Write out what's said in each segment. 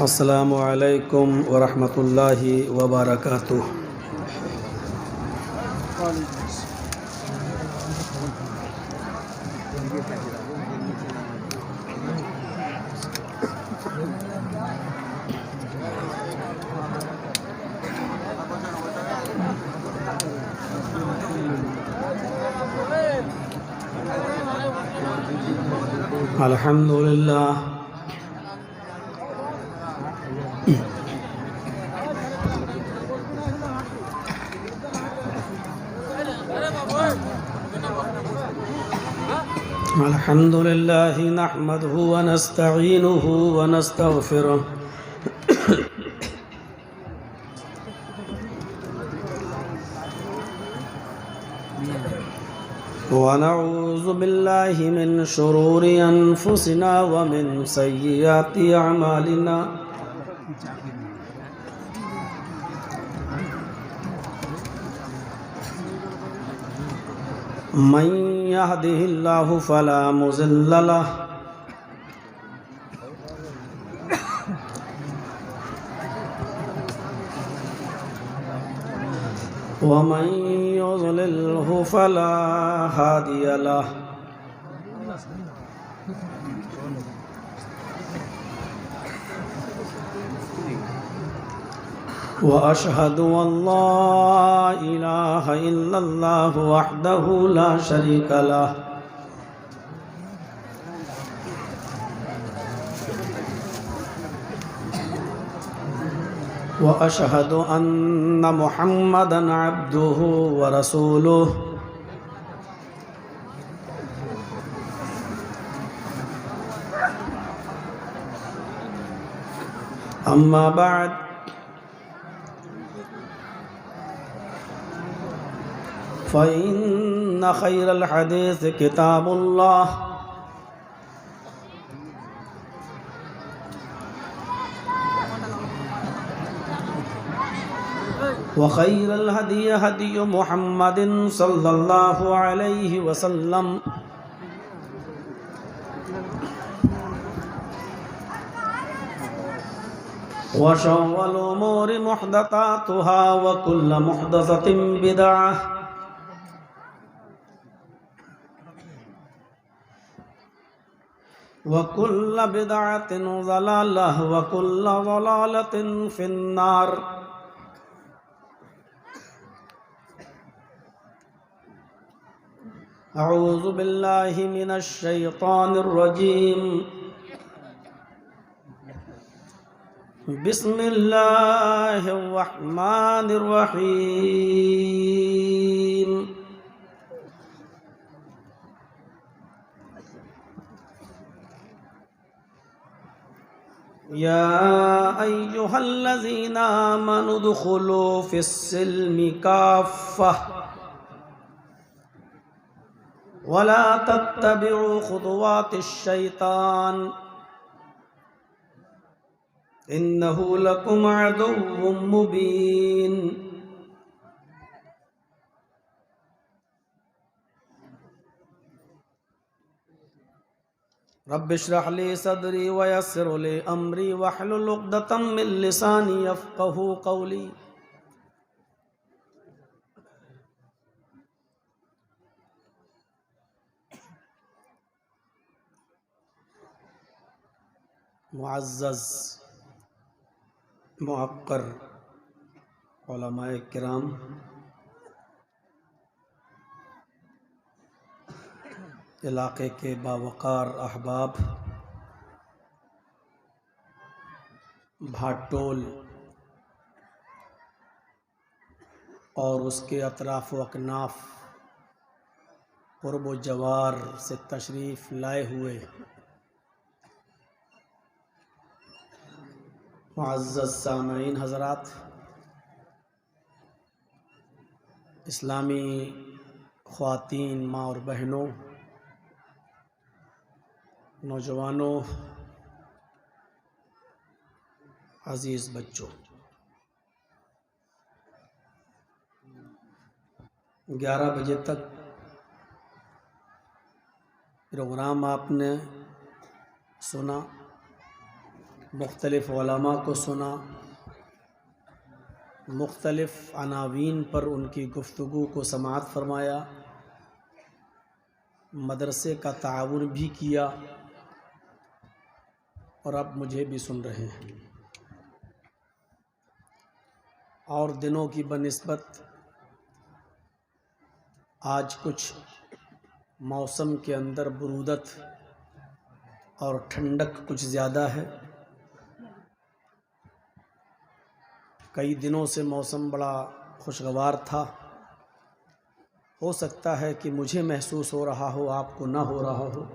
अस्सलामु अलैकुम वरहमतुल्लाहि वबरकातुह। अल्हम्दुलिल्लाह अल्हम्दुलिल्लाहि नहमदुहु व नस्तईनुहु व नस्तगफिरुह व नऊज़ु बिल्लाहि मिन शुरूरि अनफुसिना व मिन सय्यिआति अअमालिना। मन यहदिहिल्लाहु फला मुज़िल्ल लहु व मन युज़लिल्हु फला हादिय लहु। व अशहदु अल्ला इलाहा इल्लल्लाहु वहदहु ला शरीका लहु व अशहदु अन्न मुहम्मदन अब्दुहु व रसूलुहु। अम्मा बाद फ़इन्न खैरल हदीस किताबुल्लाह व खैरल हदी हदी मुहम्मदिन सल्लल्लाहु अलैहि वसल्लम व शर्रल उमूरि मुहदसातुहा व कुल्लु मुहदसतिन बिदअह व कुल्लु बिदअतिन ज़लालह व कुल्लु ज़लालतिन फिन्नार। अऊज़ु बिल्लाहि मिनश शैतानिर रजीम। बिस्मिल्लाहिर रहमानिर रहीम। या अय्युहल्लज़ीना आमनु दुखुलू फिस्सिल्मि काफ़्फ़ह वला तत्तबिउ खुतुवातिश शैतान इन्नहु लकुम अदुव्वुम मुबीन। रब्बि इश्रह ली सदरी व यस्सिर ली अमरी वहलुल उक़दतम मिन लिसानी यफ़क़हू क़ौली। मुअज़्ज़ज़ मुअक्कर उलमाए किराम, इलाक़े के बावक़ार अहबाब, भाटोल और उसके अतराफ़ व अकनाफ़ क़ुर्ब व जवार से तशरीफ़ लाए हुए मुअज़्ज़ज़ सामईन हज़रात, इस्लामी ख़वातीन माँ और बहनों, नौजवानों, अज़ीज़ बच्चों, 11 बजे तक प्रोग्राम आपने सुना, मुख्तलिफ़ उलमा को सुना, मुख्तलिफ़ अनावीन पर उनकी गुफ्तगू को समाअत फरमाया, मदरसे का ताउन भी किया और अब मुझे भी सुन रहे हैं। और दिनों की बनिस्बत आज कुछ मौसम के अंदर बरूदत और ठंडक कुछ ज़्यादा है। कई दिनों से मौसम बड़ा खुशगवार था। हो सकता है कि मुझे महसूस हो रहा हो, आपको ना हो रहा हो,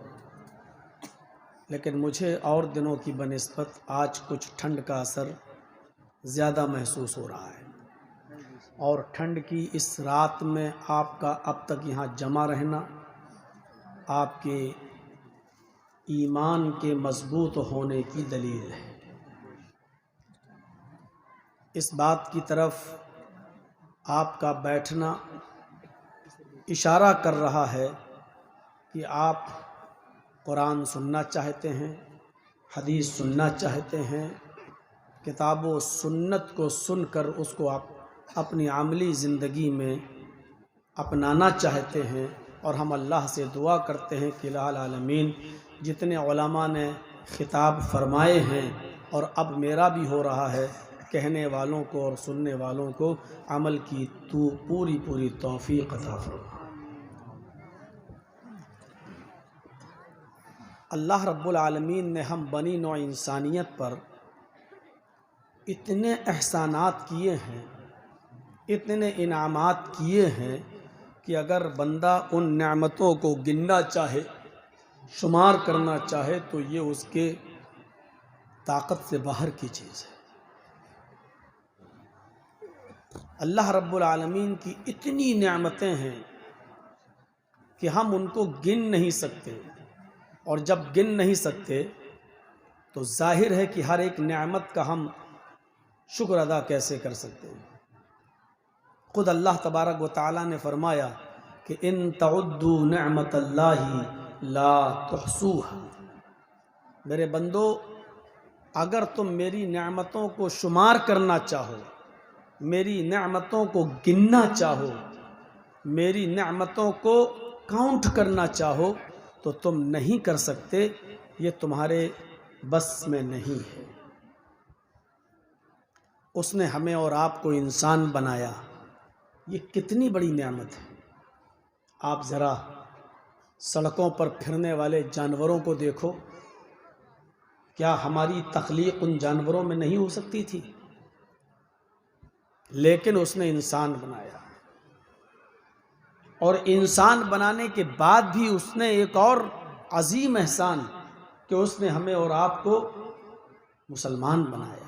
लेकिन मुझे और दिनों की बनिस्बत आज कुछ ठंड का असर ज़्यादा महसूस हो रहा है। और ठंड की इस रात में आपका अब तक यहाँ जमा रहना आपके ईमान के मजबूत होने की दलील है। इस बात की तरफ आपका बैठना इशारा कर रहा है कि आप कुरान सुनना चाहते हैं, हदीस सुनना चाहते हैं, किताब व सुन्नत को सुनकर उसको आप अपनी आमली ज़िंदगी में अपनाना चाहते हैं। और हम अल्लाह से दुआ करते हैं कि लाल आलमीन जितने उलमा ने खिताब फरमाए हैं और अब मेरा भी हो रहा है, कहने वालों को और सुनने वालों को अमल की तू पूरी पूरी तौफीक अता फरमा। अल्लाह रब्बुल आलमीन ने हम बनी नौ इंसानियत पर इतने एहसानात किए हैं, इतने इनामात किए हैं कि अगर बंदा उन नेमतों को गिनना चाहे, शुमार करना चाहे, तो ये उसके ताकत से बाहर की चीज़ है। अल्लाह रब्बुल आलमीन की इतनी नेमतें हैं कि हम उनको गिन नहीं सकते, और जब गिन नहीं सकते तो जाहिर है कि हर एक नेमत का हम शुक्र अदा कैसे कर सकते हैं। खुद अल्लाह तबारक व तआला ने फरमाया कि इन तउद्दू निअमतल्लाहि ला तुहसूहा, मेरे बंदो अगर तुम मेरी नेमतों को शुमार करना चाहो, मेरी नेमतों को गिनना चाहो, मेरी नेमतों को काउंट करना चाहो, तो तुम नहीं कर सकते। ये तुम्हारे बस में नहीं है। उसने हमें और आपको इंसान बनाया, ये कितनी बड़ी नेमत है। आप ज़रा सड़कों पर फिरने वाले जानवरों को देखो, क्या हमारी तख्लीक उन जानवरों में नहीं हो सकती थी? लेकिन उसने इंसान बनाया, और इंसान बनाने के बाद भी उसने एक और अजीम एहसान कि उसने हमें और आपको मुसलमान बनाया।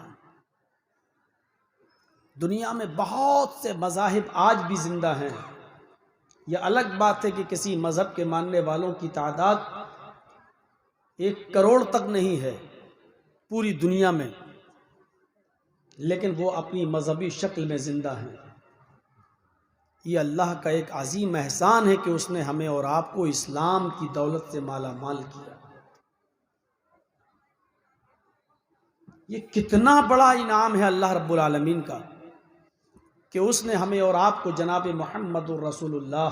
दुनिया में बहुत से मज़ाहिब आज भी ज़िंदा हैं। यह अलग बात है कि किसी मज़हब के मानने वालों की तादाद 1 करोड़ तक नहीं है पूरी दुनिया में, लेकिन वो अपनी मजहबी शक्ल में ज़िंदा हैं। ये अल्लाह का एक अजीम एहसान है कि उसने हमें और आपको इस्लाम की दौलत से माला माल किया। ये कितना बड़ा इनाम है अल्लाह रब्बुल आलमीन का कि उसने हमें और आपको जनाब मुहम्मदुर रसूलुल्लाह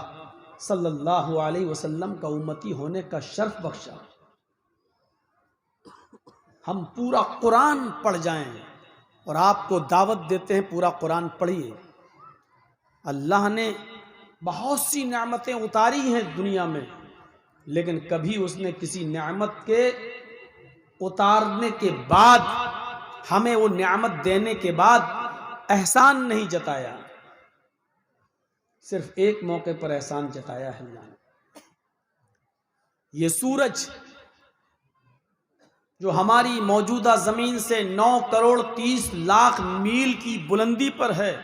सल्लल्लाहु अलैहि वसल्लम का उम्मती होने का शर्फ बख्शा। हम पूरा कुरान पढ़ जाएं, और आपको दावत देते हैं पूरा कुरान पढ़िए। अल्लाह ने बहुत सी नेमतें उतारी हैं दुनिया में, लेकिन कभी उसने किसी नेमत के उतारने के बाद, हमें वो नेमत देने के बाद एहसान नहीं जताया। सिर्फ एक मौके पर एहसान जताया है अल्लाह ने। ये सूरज जो हमारी मौजूदा ज़मीन से 9 करोड़ 30 लाख मील की बुलंदी पर है,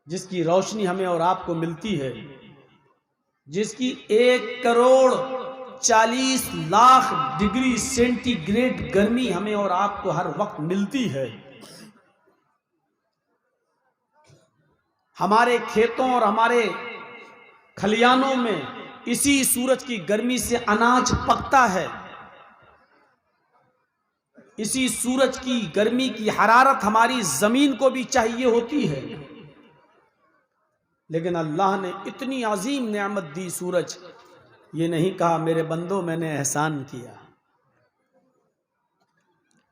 जिसकी रोशनी हमें और आपको मिलती है, जिसकी 1 करोड़ 40 लाख डिग्री सेंटीग्रेड गर्मी हमें और आपको हर वक्त मिलती है। हमारे खेतों और हमारे खलियानों में इसी सूरज की गर्मी से अनाज पकता है। इसी सूरज की गर्मी की हरारत हमारी जमीन को भी चाहिए होती है, लेकिन अल्लाह ने इतनी अजीम नेमत दी सूरज, ये नहीं कहा मेरे बंदो मैंने एहसान किया।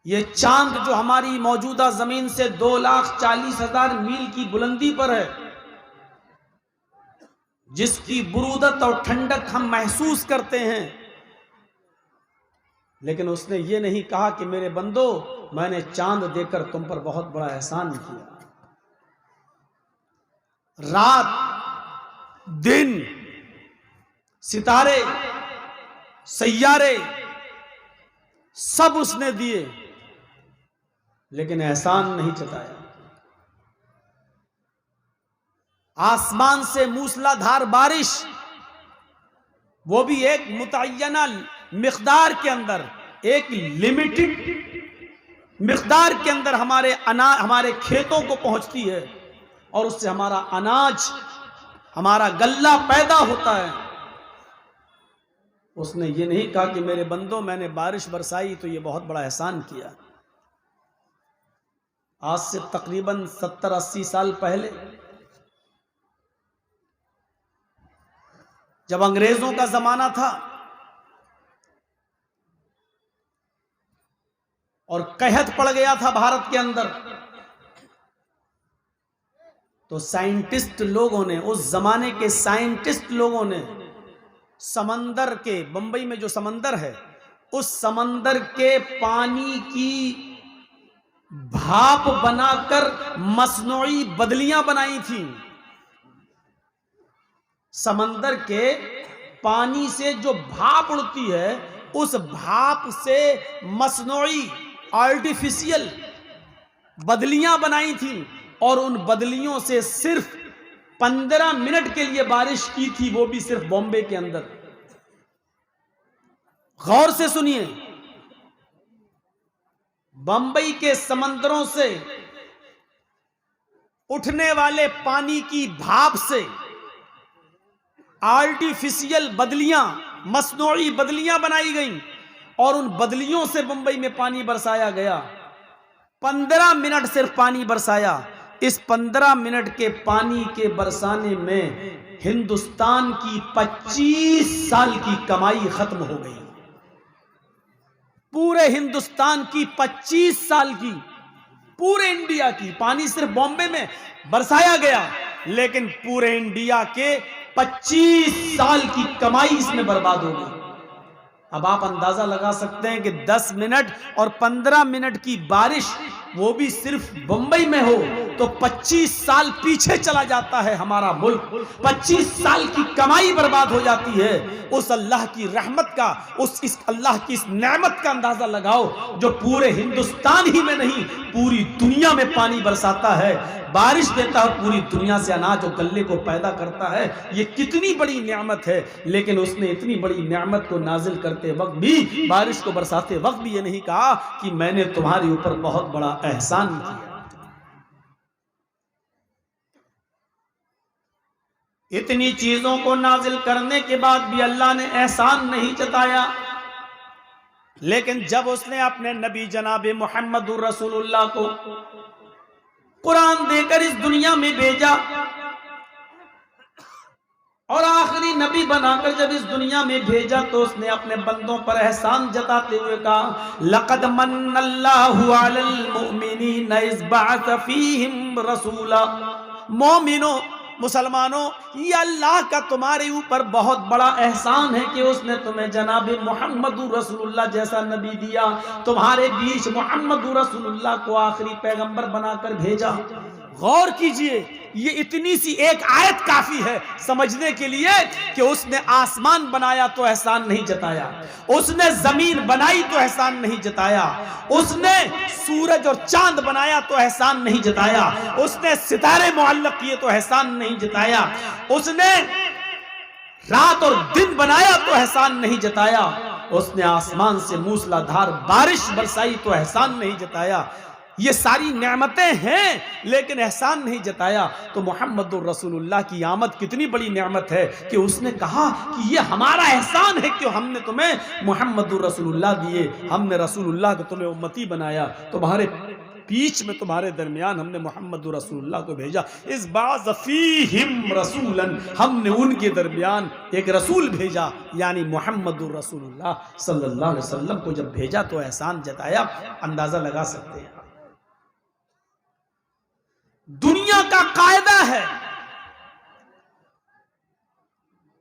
ये चांद जो हमारी मौजूदा जमीन से 2,40,000 मील की बुलंदी पर है, जिसकी बुरूदत और ठंडक हम महसूस करते हैं, लेकिन उसने ये नहीं कहा कि मेरे बंदो मैंने चांद देकर तुम पर बहुत बड़ा एहसान किया। रात दिन सितारे सैयारे सब उसने दिए, लेकिन एहसान नहीं जताया। आसमान से मूसलाधार बारिश, वो भी एक मुतय्यना मिकदार के अंदर, एक लिमिटेड मिकदार के अंदर हमारे खेतों को पहुंचती है, और उससे हमारा अनाज हमारा गल्ला पैदा होता है। उसने ये नहीं कहा कि मेरे बंदों मैंने बारिश बरसाई तो ये बहुत बड़ा एहसान किया। आज से तकरीबन 70-80 साल पहले जब अंग्रेजों का जमाना था और कहत पड़ गया था भारत के अंदर, तो साइंटिस्ट लोगों ने, उस जमाने के साइंटिस्ट लोगों ने समंदर के, बंबई में जो समंदर है, उस समंदर के पानी की भाप बनाकर मसनूई बदलियां बनाई थी। समंदर के पानी से जो भाप उड़ती है, उस भाप से मसनूई आर्टिफिशियल बदलियां बनाई थी, और उन बदलियों से सिर्फ 15 मिनट के लिए बारिश की थी, वो भी सिर्फ बॉम्बे के अंदर। गौर से सुनिए, बंबई के समंदरों से उठने वाले पानी की भाप से आर्टिफिशियल बदलियां, मसनूई बदलियां बनाई गईं, और उन बदलियों से बंबई में पानी बरसाया गया। 15 मिनट सिर्फ पानी बरसाया। इस 15 मिनट के पानी के बरसाने में हिंदुस्तान की 25 साल की कमाई खत्म हो गई। पूरे हिंदुस्तान की 25 साल की, पूरे इंडिया की। पानी सिर्फ बॉम्बे में बरसाया गया, लेकिन पूरे इंडिया के 25 साल की कमाई इसमें बर्बाद हो गई। अब आप अंदाजा लगा सकते हैं कि 10 मिनट और 15 मिनट की बारिश, वो भी सिर्फ बंबई में हो, तो 25 साल पीछे चला जाता है हमारा मुल्क। 25 साल की कमाई बर्बाद हो जाती है। उस अल्लाह की रहमत का, इस अल्लाह की इस नेमत का अंदाजा लगाओ, जो पूरे हिंदुस्तान ही में नहीं पूरी दुनिया में पानी बरसाता है, बारिश देता है, पूरी दुनिया से अनाज और गल्ले को पैदा करता है। ये कितनी बड़ी नेमत है। लेकिन उसने इतनी बड़ी नेमत को नाजिल करते वक्त भी, बारिश को बरसाते वक्त भी ये नहीं कहा कि मैंने तुम्हारे ऊपर बहुत बड़ा एहसान किया। इतनी चीजों को नाजिल करने के बाद भी अल्लाह ने एहसान नहीं जताया। लेकिन जब उसने अपने नबी जनाब मुहम्मदुर रसूलुल्लाह को कुरान देकर इस दुनिया में भेजा, और आखिरी नबी बनाकर जब इस दुनिया में भेजा, तो उसने अपने बंदों पर एहसान जताते हुए कहा, लक़द मन्नल्लाहु अलल मुमिनीन इज़ बअस फीहिम रसूला। मोमिनो, मुसलमानों, ये अल्लाह का तुम्हारे ऊपर बहुत बड़ा एहसान है कि उसने तुम्हें जनाब मुहम्मदुर रसूलुल्लाह जैसा नबी दिया, तुम्हारे बीच मुहम्मदुर रसूलुल्लाह को आखिरी पैगंबर बनाकर भेजा। गौर कीजिए, ये इतनी सी एक आयत काफी है समझने के लिए कि उसने आसमान बनाया तो एहसान नहीं जताया, उसने जमीन बनाई तो एहसान नहीं जताया, उसने सूरज और चांद बनाया तो एहसान नहीं जताया, उसने सितारे मुअल्लक किए तो एहसान नहीं जताया, उसने रात और दिन बनाया तो एहसान नहीं जताया, उसने आसमान से मूसलाधार बारिश बरसाई तो एहसान नहीं जताया। ये सारी नेमतें हैं, लेकिन एहसान नहीं जताया। तो मोहम्मदुर रसूलुल्लाह की आमद कितनी बड़ी नेमत है कि उसने कहा कि ये हमारा एहसान है कि हमने तुम्हें मोहम्मदुर रसूलुल्लाह दिए, हमने रसूलुल्लाह को तुम्हें उम्मती बनाया, तुम्हारे बीच में तुम्हारे दरमियान हमने मोहम्मदुर रसूलुल्लाह को भेजा। इस बाज़फ़ीहिम रसूलन, हमने उनके दरमियान एक रसूल भेजा, यानी मोहम्मदुर रसूलुल्लाह सल्लल्लाहु अलैहि वसल्लम को जब भेजा तो एहसान जताया। अंदाजा लगा सकते हैं, दुनिया का कायदा है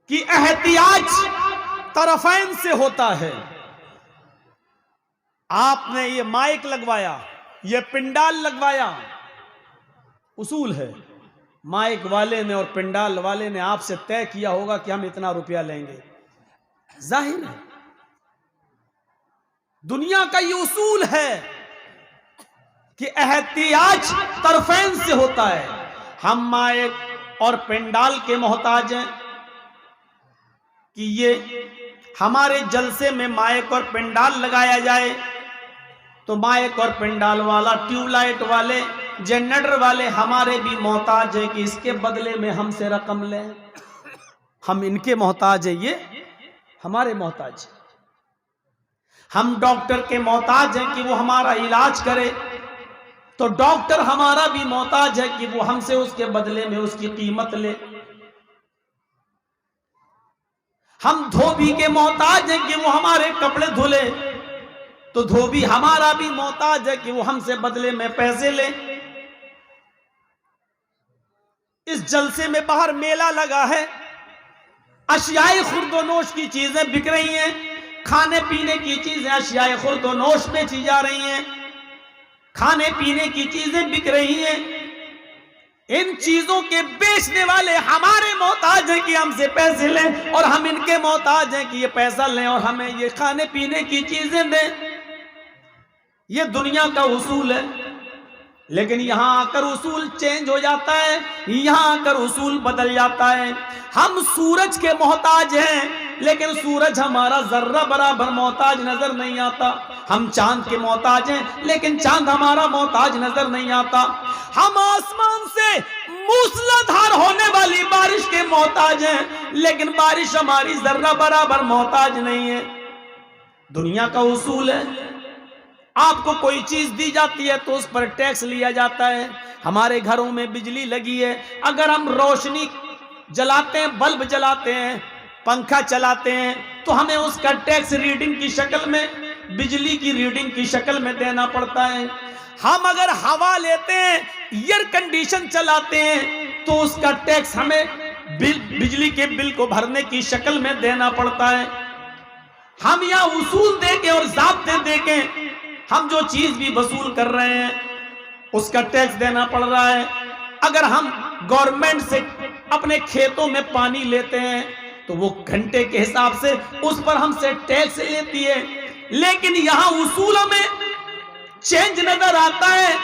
कि एहतियाज तरफैन से होता है। आपने ये माइक लगवाया, ये पिंडाल लगवाया, उसूल है। माइक वाले ने और पिंडाल वाले ने आपसे तय किया होगा कि हम इतना रुपया लेंगे, जाहिर है दुनिया का ये उसूल है कि एहतियाज तरफैन से होता है। हम माइक और पिंडाल के मोहताज हैं कि ये हमारे जलसे में माइक और पिंडाल लगाया जाए, तो माइक और पिंडाल वाला, ट्यूबलाइट वाले, जनरेटर वाले हमारे भी मोहताज है कि इसके बदले में हमसे रकम लें। हम इनके मोहताज है, ये हमारे मोहताज। हम डॉक्टर के मोहताज हैं कि वो हमारा इलाज करे, तो डॉक्टर हमारा भी मोहताज है कि वो हमसे उसके बदले में उसकी कीमत ले। हम धोबी के मोहताज हैं कि वो हमारे कपड़े धुले, तो धोबी हमारा भी मोहताज है कि वो हमसे बदले में पैसे ले। इस जलसे में बाहर मेला लगा है, अशियाए खुर्दोनोश की चीजें बिक रही हैं, खाने पीने की चीजें अशियाए खुर्दोनोश बेची जा रही हैं, खाने पीने की चीजें बिक रही हैं। इन चीजों के बेचने वाले हमारे मोहताज हैं कि हमसे पैसे लें, और हम इनके मोहताज हैं कि ये पैसा लें और हमें ये खाने पीने की चीजें दें। ये दुनिया का उसूल है, लेकिन यहां आकर उसूल चेंज हो जाता है, यहां आकर उसूल बदल जाता है। हम सूरज के मोहताज हैं, लेकिन सूरज हमारा जर्रा बराबर मोहताज नजर नहीं आता। हम चांद के मोहताज हैं, लेकिन चांद हमारा मोहताज नजर नहीं आता। हम आसमान से मूसलाधार होने वाली बारिश के मोहताज हैं, लेकिन बारिश हमारी जर्रा बराबर मोहताज नहीं है। दुनिया का उसूल है, आपको कोई चीज दी जाती है तो उस पर टैक्स लिया जाता है। हमारे घरों में बिजली लगी है, अगर हम रोशनी जलाते हैं, बल्ब जलाते हैं, पंखा चलाते हैं, तो हमें उसका टैक्स रीडिंग की शक्ल में, बिजली की रीडिंग की शक्ल में देना पड़ता है। हम अगर हवा लेते हैं, एयर कंडीशन चलाते हैं, तो उसका टैक्स हमें बिजली के बिल को भरने की शक्ल में देना पड़ता है। हम यहाँ उसूल देके और ज़ाब्ते देके हम जो चीज भी वसूल कर रहे हैं उसका टैक्स देना पड़ रहा है। अगर हम गवर्नमेंट से अपने खेतों में पानी लेते हैं तो वो घंटे के हिसाब से उस पर हमसे टैक्स लेती है, लेकिन यहां उसूलों में चेंज नजर आता है।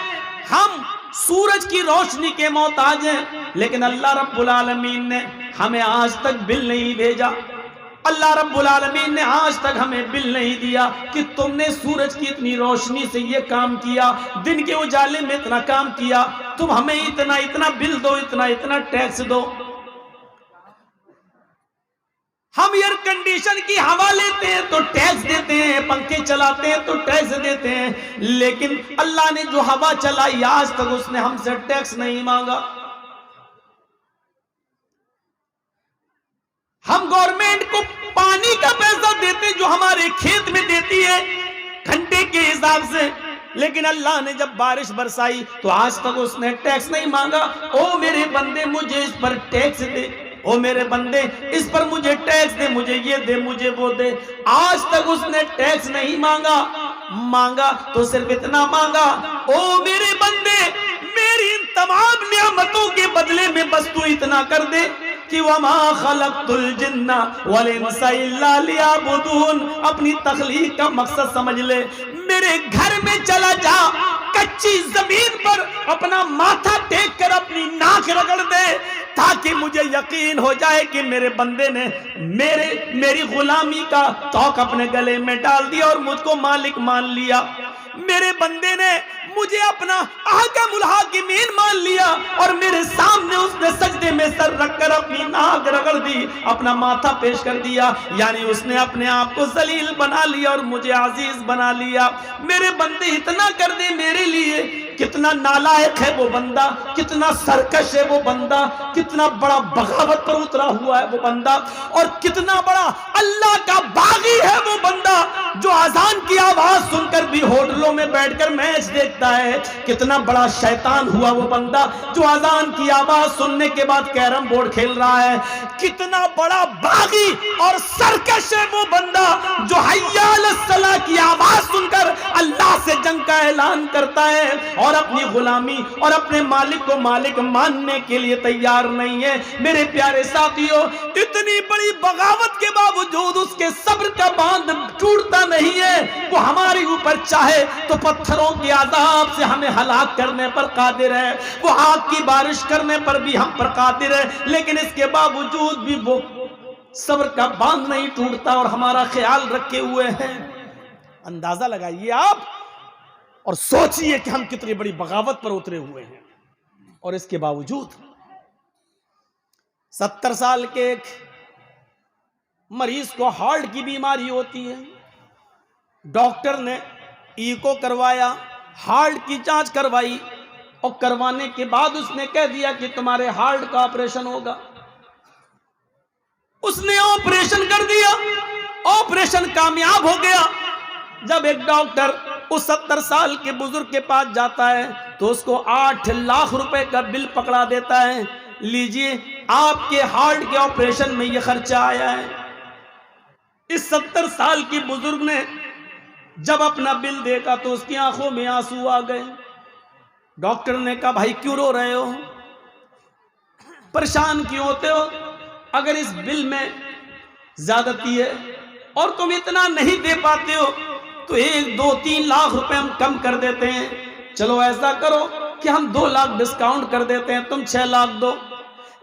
हम सूरज की रोशनी के मोहताज हैं, लेकिन अल्लाह रब्बुल आलमीन ने हमें आज तक बिल नहीं भेजा। अल्लाह रब्बुल आलमीन ने आज तक हमें बिल नहीं दिया कि तुमने सूरज की इतनी रोशनी से ये काम किया, दिन के उजाले में इतना काम किया, तुम हमें इतना इतना बिल दो, इतना इतना टैक्स दो। हम एयर कंडीशन की हवा लेते हैं तो टैक्स देते हैं, पंखे चलाते हैं तो टैक्स देते हैं, लेकिन अल्लाह ने जो हवा चलाई आज तक उसने हमसे टैक्स नहीं मांगा। हम गवर्नमेंट को पानी का पैसा देते जो हमारे खेत में देती है घंटे के हिसाब से, लेकिन अल्लाह ने जब बारिश बरसाई तो आज तक उसने टैक्स नहीं मांगा। ओ मेरे बंदे मुझे इस पर टैक्स दे, ओ मेरे बंदे इस पर मुझे टैक्स दे, मुझे ये दे, मुझे वो दे। आज तक उसने टैक्स नहीं मांगा, मांगा तो सिर्फ इतना मांगा, ओ मेरे बंदे मेरी इन तमाम नियामतों के बदले में बस तू इतना कर दे कि वमा खलक़तुल जिन्ना वल इंसा इल्ला लियअबुदून। अपनी तख्लीक का मकसद समझ ले। मेरे घर में चला जा, कच्ची जमीन पर अपना माथा टेक कर अपनी नाक रगड़ दे, ताकि मुझे यकीन हो जाए कि मेरे बंदे ने मेरी गुलामी का तौक अपने गले में डाल दिया और मुझको मालिक मान लिया। मेरे बंदे ने मुझे अपना अहकमुल हाकिमीन मान लिया और मेरे सामने उसने सजदे में सर रखकर अपनी नाक रगड़ दी, अपना माथा पेश कर दिया। यानी उसने अपने आप को जलील बना लिया और मुझे अजीज बना लिया। मेरे बंदे इतना कर दे मेरे लिए, कितना नालायक है वो बंदा, कितना सरकश है वो बंदा, कितना बड़ा बगावत पर उतरा हुआ है वो बंदा, और कितना बड़ा अल्लाह का बागी है वो बंदा जो अजान की आवाज सुनकर भी होटलों में बैठकर मैच देखता है। कितना बड़ा शैतान हुआ वो बंदा जो अजान की आवाज सुनने के बाद कैरम बोर्ड खेल रहा है। कितना बड़ा बागी और सरकश है वो बंदा जो हय्या अलस सलाह की आवाज सुनकर अल्लाह से जंग का ऐलान करता है और अपनी गुलामी और अपने मालिक को मालिक मानने के लिए तैयार नहीं है। मेरे प्यारे साथियों, इतनी बड़ी बगावत के बावजूद उसके सब्र का बांध टूटता नहीं है। वो हमारे ऊपर चाहे तो पत्थरों के आजाब से हमें हलाक करने पर कादिर है, वो आग की बारिश करने पर भी हम पर कादिर है, लेकिन इसके बावजूद भी वो सब्र का बांध नहीं टूटता और हमारा ख्याल रखे हुए हैं। अंदाजा लगाइए आप और सोचिए कि हम कितनी बड़ी बगावत पर उतरे हुए हैं। और इसके बावजूद 70 साल के एक मरीज को हार्ट की बीमारी होती है, डॉक्टर ने ईको करवाया, हार्ट की जांच करवाई और करवाने के बाद उसने कह दिया कि तुम्हारे हार्ट का ऑपरेशन होगा। उसने ऑपरेशन कर दिया, ऑपरेशन कामयाब हो गया। जब एक डॉक्टर उस 70 साल के बुजुर्ग के पास जाता है तो उसको 8 लाख रुपए का बिल पकड़ा देता है, लीजिए आपके हार्ट के ऑपरेशन में यह खर्चा आया है। इस 70 साल की बुजुर्ग ने जब अपना बिल देखा तो उसकी आंखों में आंसू आ गए। डॉक्टर ने कहा, भाई क्यों रो रहे हो, परेशान क्यों होते हो? अगर इस बिल में ज्यादती है और तुम इतना नहीं दे पाते हो तो 1, 2, 3 लाख रुपए हम कम कर देते हैं। चलो ऐसा करो कि हम 2 लाख डिस्काउंट कर देते हैं, तुम 6 लाख दो।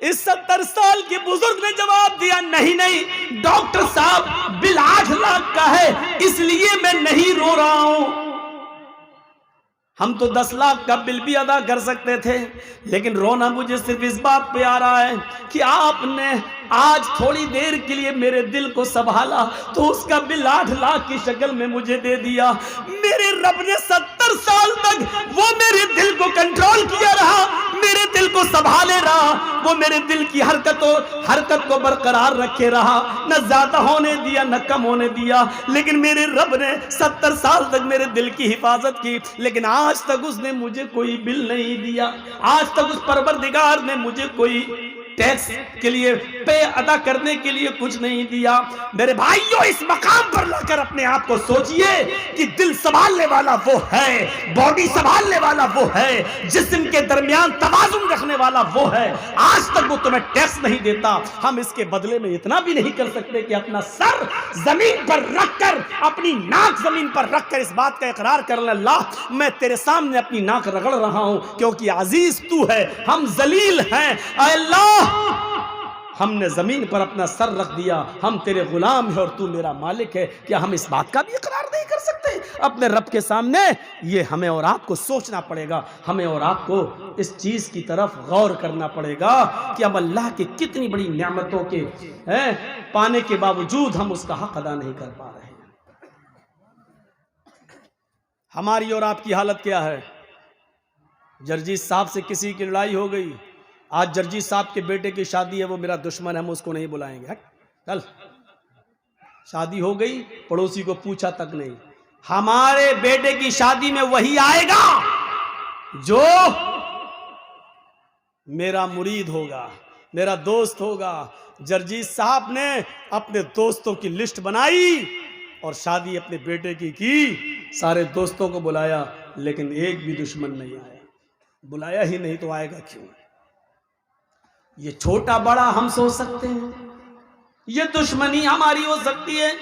इस 70 साल के बुजुर्ग ने जवाब दिया, नहीं नहीं डॉक्टर साहब, बिल 8 लाख का है इसलिए मैं नहीं रो रहा हूं। हम तो 10 लाख का बिल भी अदा कर सकते थे, लेकिन रोना मुझे सिर्फ इस बात पे आ रहा है कि आपने आज थोड़ी देर के लिए मेरे दिल को संभाला तो उसका बिल 8 लाख की शक्ल में मुझे दे दिया। मेरे रब ने 70 साल तक वो मेरे दिल को कंट्रोल किया रहा, मेरे दिल को संभाले रहा, वो मेरे दिल की हरकत को बरकरार रखे रहा, न ज्यादा होने दिया न कम होने दिया। लेकिन मेरे रब ने 70 साल तक मेरे दिल की हिफाजत की, लेकिन आज तक उसने मुझे कोई बिल नहीं दिया। आज तक उस परवरदिगार ने मुझे कोई टैक्स के लिए पे अदा करने के लिए कुछ नहीं दिया। मेरे भाइयों, इस मकाम पर लाकर अपने आप को सोचिए कि दिल संभालने वाला वो है, बॉडी संभालने वाला वो है, जिस्म के दरमियान तवाजुन रखने वाला वो है। आज तक वो तुम्हें टैक्स नहीं देता। हम इसके बदले में इतना भी नहीं कर सकते कि अपना सर जमीन पर रखकर, अपनी नाक जमीन पर रखकर इस बात का इकरार कर ले, अल्लाह मैं तेरे सामने अपनी नाक रगड़ रहा हूं क्योंकि अजीज तू है, हम जलील हैं। अल्लाह हमने जमीन पर अपना सर रख दिया, हम तेरे गुलाम हैं और तू मेरा मालिक है। क्या हम इस बात का भी इकरार नहीं कर सकते अपने रब के सामने? ये हमें और आपको सोचना पड़ेगा, हमें और आपको इस चीज की तरफ गौर करना पड़ेगा कि हम अल्लाह की कितनी बड़ी नेमतों के पाने के बावजूद हम उसका हक अदा नहीं कर पा रहे हैं। हमारी और आपकी हालत क्या है? जर्जी साहब से किसी की लड़ाई हो गई, आज जर्जी साहब के बेटे की शादी है, वो मेरा दुश्मन है, हम उसको नहीं बुलाएंगे। चल, शादी हो गई, पड़ोसी को पूछा तक नहीं। हमारे बेटे की शादी में वही आएगा जो मेरा मुरीद होगा, मेरा दोस्त होगा। जर्जी साहब ने अपने दोस्तों की लिस्ट बनाई और शादी अपने बेटे की सारे दोस्तों को बुलाया, लेकिन एक भी दुश्मन नहीं आया। बुलाया ही नहीं तो आएगा क्यों? ये छोटा बड़ा हम सोच सकते हैं, ये दुश्मनी हमारी हो सकती है।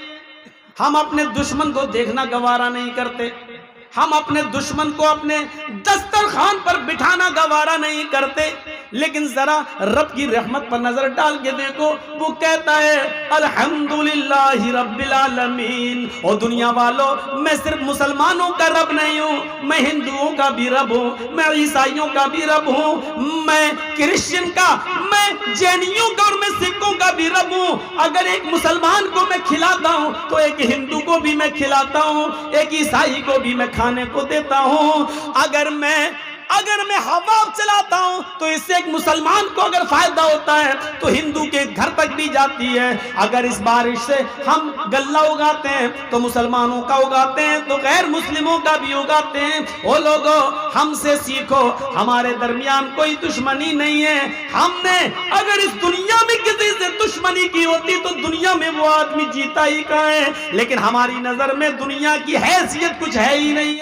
हम अपने दुश्मन को देखना गवारा नहीं करते, हम अपने दुश्मन को अपने दस्तरखान पर बिठाना गवारा नहीं करते। लेकिन जरा रब की रहमत पर नजर डाल के देखो, वो कहता है अल्हम्दुलिल्लाहि रब्बिल आलमीन। और दुनिया वालों, मैं सिर्फ मुसलमानों का रब नहीं हूँ, मैं हिंदुओं का भी रब हूँ, मैं ईसाइयों का भी रब हूँ, मैं क्रिश्चियन का, मैं जैनियों का और मैं सिखों का भी रब हूँ। अगर एक मुसलमान को मैं खिलाता हूँ तो एक हिंदू को भी मैं खिलाता हूँ, एक ईसाई को भी मैं खाने को देता हूँ। अगर मैं हवा चलाता हूं तो इससे एक मुसलमान को अगर फायदा होता है तो हिंदू के घर तक भी जाती है। अगर इस बारिश से हम गल्ला उगाते हैं तो मुसलमानों का उगाते हैं, तो गैर मुस्लिमों का भी उगाते हैं। ओ लोगों, हमसे सीखो, हमारे दरमियान कोई दुश्मनी नहीं है। हमने अगर इस दुनिया में किसी से दुश्मनी की होती तो दुनिया में वो आदमी जीता ही कहाँ है। लेकिन हमारी नजर में दुनिया की हैसियत कुछ है ही नहीं।